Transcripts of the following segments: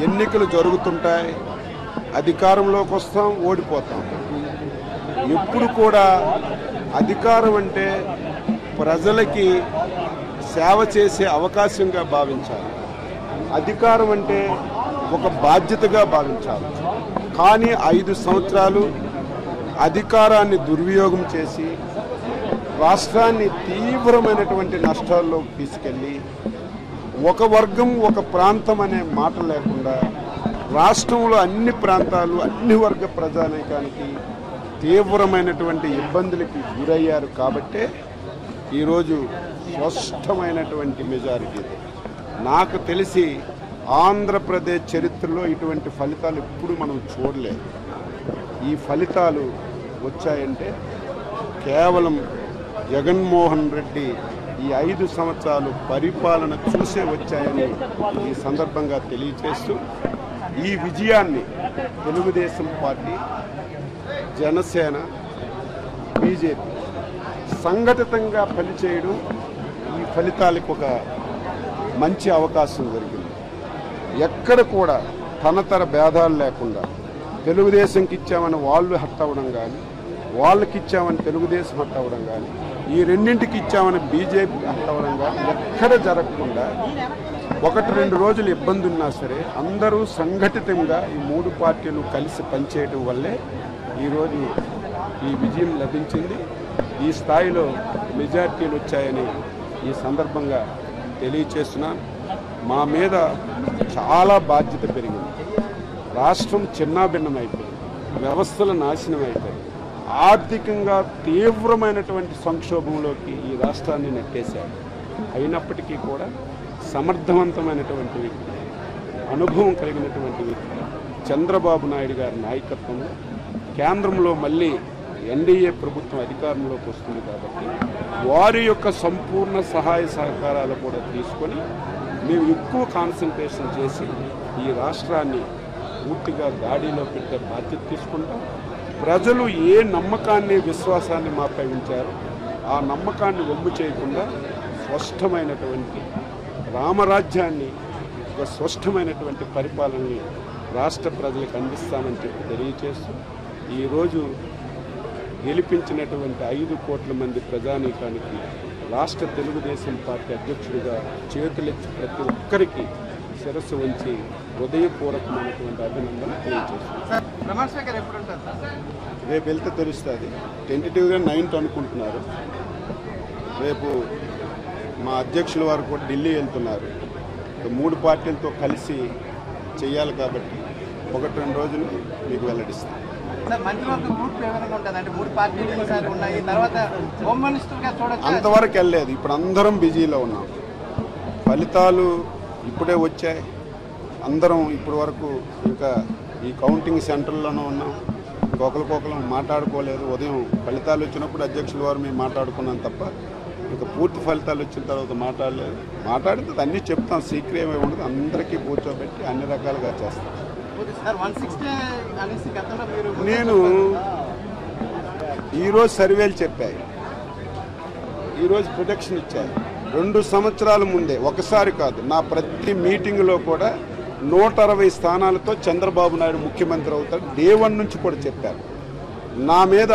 ఎన్నికలు జరుగుతుంటాయి, అధికారంలోకి వస్తాం, ఓడిపోతాం. ఎప్పుడు కూడా అధికారం అంటే ప్రజలకి సేవ చేసే అవకాశంగా భావించాలి. అధికారం అంటే ఒక బాధ్యతగా భావించాలి. కానీ 5 సంవత్సరాలు అధికారాన్ని దుర్వినియోగం చేసి రాష్ట్రాన్ని తీవ్రమైనటువంటి నష్టాల్లోకి తీసుకెళ్ళి ఒక వర్గం ఒక ప్రాంతం అనే మాట లేకుండా రాష్ట్రంలో అన్ని ప్రాంతాలు అన్ని వర్గ ప్రజానీకానికి తీవ్రమైనటువంటి ఇబ్బందులకి గురయ్యారు. కాబట్టే ఈరోజు స్పష్టమైనటువంటి మెజారిటీ. నాకు తెలిసి ఆంధ్రప్రదేశ్ చరిత్రలో ఇటువంటి ఫలితాలు ఎప్పుడు మనం చూడలేదు. ఈ ఫలితాలు వచ్చాయంటే కేవలం జగన్మోహన్ రెడ్డి ఈ 5 సంవత్సరాలు పరిపాలన చూసే వచ్చాయని ఈ సందర్భంగా తెలియజేస్తూ ఈ విజయాన్ని తెలుగుదేశం పార్టీ, జనసేన, బీజేపీ సంఘటితంగా పనిచేయడం ఈ ఫలితాలకు ఒక మంచి అవకాశం జరిగింది. ఎక్కడ కూడా తనతర భేదాలు లేకుండా తెలుగుదేశంకి ఇచ్చామని వాళ్ళు హట్ అవ్వడం కానీ, వాళ్ళకి ఇచ్చామని తెలుగుదేశం హట్ అవ్వడం కానీ, ఈ రెండింటికి ఇచ్చామని బీజేపీ హట్ అవ్వడం కానీ ఎక్కడ జరగకుండా 1-2 రోజులు ఇబ్బంది ఉన్నా సరే అందరూ సంఘటితంగా ఈ 3 పార్టీలు కలిసి పనిచేయడం వల్లే ఈరోజు ఈ విజయం లభించింది. ఈ స్థాయిలో మెజార్టీలు వచ్చాయని ఈ సందర్భంగా తెలియచేస్తున్నాను. మా మీద చాలా బాధ్యత పెరిగింది. రాష్ట్రం చిన్నాభిన్నమైపోయింది, వ్యవస్థలు నాశనం అయిపోయాయి, ఆర్థికంగా తీవ్రమైనటువంటి సంక్షోభంలోకి ఈ రాష్ట్రాన్ని నెట్టేశారు. అయినప్పటికీ కూడా సమర్థవంతమైనటువంటి వ్యక్తి, అనుభవం కలిగినటువంటి వ్యక్తి చంద్రబాబు నాయుడు గారి నాయకత్వంలో కేంద్రంలో మళ్ళీ ఎన్డీఏ ప్రభుత్వం అధికారంలోకి వస్తుంది. కాబట్టి వారి యొక్క సంపూర్ణ సహాయ సహకారాలు కూడా తీసుకొని మేము ఎక్కువ కాన్సన్ట్రేషన్ చేసి ఈ రాష్ట్రాన్ని పూర్తిగా గాడిలో పెట్టే బాధ్యత తీసుకుంటాం. ప్రజలు ఏ నమ్మకాన్ని, విశ్వాసాన్ని మాపై ఉంచారో ఆ నమ్మకాన్ని వమ్ము చేయకుండా స్పష్టమైనటువంటి రామరాజ్యాన్ని, ఒక స్పష్టమైనటువంటి పరిపాలనని రాష్ట్ర ప్రజలకు అందిస్తామని చెప్పి తెలియచేస్తూ ఈరోజు గెలిపించినటువంటి 5 కోట్ల మంది ప్రజానీకానికి రాష్ట్ర తెలుగుదేశం పార్టీ అధ్యక్షుడిగా చేతులెత్తి ప్రతి ఒక్కరికి శిరస్సు వంచి హృదయపూర్వకమైనటువంటి అభినందన తెలియజేస్తున్నారు. రేపు వెళ్తే తెలుస్తుంది. టెంటేటివ్గా 9th అనుకుంటున్నారు. రేపు మా అధ్యక్షుల వారు కూడా ఢిల్లీ వెళ్తున్నారు. 3 పార్టీలతో కలిసి చేయాలి కాబట్టి 1-2 రోజులు మీకు వెల్లడిస్తాం. అంతవరకు వెళ్ళలేదు. ఇప్పుడు అందరం బిజీలో ఉన్నాం. ఫలితాలు ఇప్పుడే వచ్చాయి. అందరం ఇప్పటి వరకు ఇంకా ఈ కౌంటింగ్ సెంటర్లోనే ఉన్నాం. ఒకరికొకరు మాట్లాడుకోలేదు. ఉదయం ఫలితాలు వచ్చినప్పుడు అధ్యక్షుల వారు మేము మాట్లాడుకున్నాం తప్ప ఇంకా పూర్తి ఫలితాలు వచ్చిన తర్వాత మాట్లాడలేదు. మాట్లాడితే అన్నీ చెప్తాం, సీక్రెట్ ఏమీ ఉండదు. అందరికీ కూర్చోబెట్టి అన్ని రకాలుగా చేస్తాం. నేను ఈరోజు సర్వేలు చెప్పాయి, ఈరోజు ప్రొటెక్షన్ ఇచ్చాయి. 2 సంవత్సరాల ముందే ఒకసారి కాదు, నా ప్రతి మీటింగ్లో కూడా 160 స్థానాలతో చంద్రబాబు నాయుడు ముఖ్యమంత్రి అవుతాడు డే 1 నుంచి కూడా చెప్పారు. నా మీద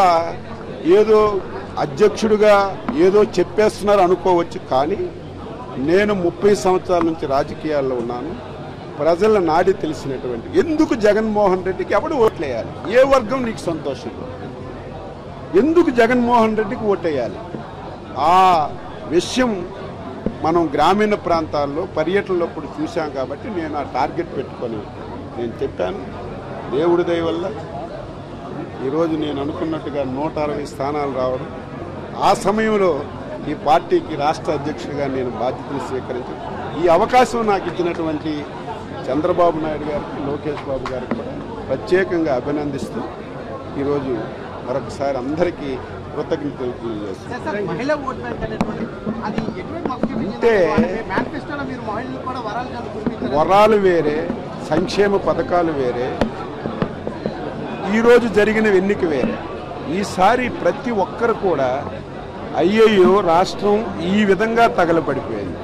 ఏదో అధ్యక్షుడిగా ఏదో చెప్పేస్తున్నారు అనుకోవచ్చు, కానీ నేను 30 సంవత్సరాల నుంచి రాజకీయాల్లో ఉన్నాను. ప్రజల నాడి తెలిసినటువంటి ఎందుకు జగన్మోహన్ రెడ్డికి ఎవడు ఓట్లేయాలి, ఏ వర్గం నీకు సంతోషం, ఎందుకు జగన్మోహన్ రెడ్డికి ఓటేయాలి, ఆ విషయం మనం గ్రామీణ ప్రాంతాల్లో పర్యటనలో కూడా చూశాం. కాబట్టి నేను ఆ టార్గెట్ పెట్టుకొని నేను చెప్పాను. దేవుడి దయ వల్ల ఈరోజు నేను అనుకున్నట్టుగా 160 స్థానాలు రావడం, ఆ సమయంలో ఈ పార్టీకి రాష్ట్ర అధ్యక్షుడిగా నేను బాధ్యతలు స్వీకరించాను. ఈ అవకాశం నాకు ఇచ్చినటువంటి చంద్రబాబు నాయుడు గారికి, లోకేష్ బాబు గారికి కూడా ప్రత్యేకంగా అభినందిస్తూ ఈరోజు మరొకసారి అందరికీ కృతజ్ఞతలు తెలియజేస్తున్నాను. అంటే వరాలు వేరే, సంక్షేమ పథకాలు వేరే, ఈరోజు జరిగిన ఎన్నిక వేరే. ఈసారి ప్రతి ఒక్కరు కూడా అయ్యయ్యో రాష్ట్రం ఈ విధంగా తగలబడిపోయింది,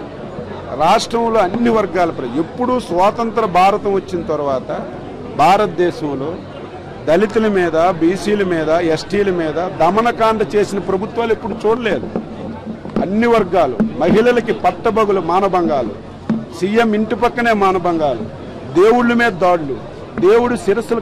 రాష్ట్రంలో అన్ని వర్గాల ప్రజలు ఎప్పుడూ స్వాతంత్ర భారతం వచ్చిన తర్వాత భారతదేశంలో దళితుల మీద, బీసీల మీద, ఎస్టీల మీద దమనకాండ చేసిన ప్రభుత్వాలు ఎప్పుడు చూడలేదు. అన్ని వర్గాలు, మహిళలకి పట్టబగులు మానభంగాలు, సీఎం ఇంటి పక్కనే మానభంగాలు, దేవుళ్ళ మీద దాడులు, దేవుడు శిరస్సులు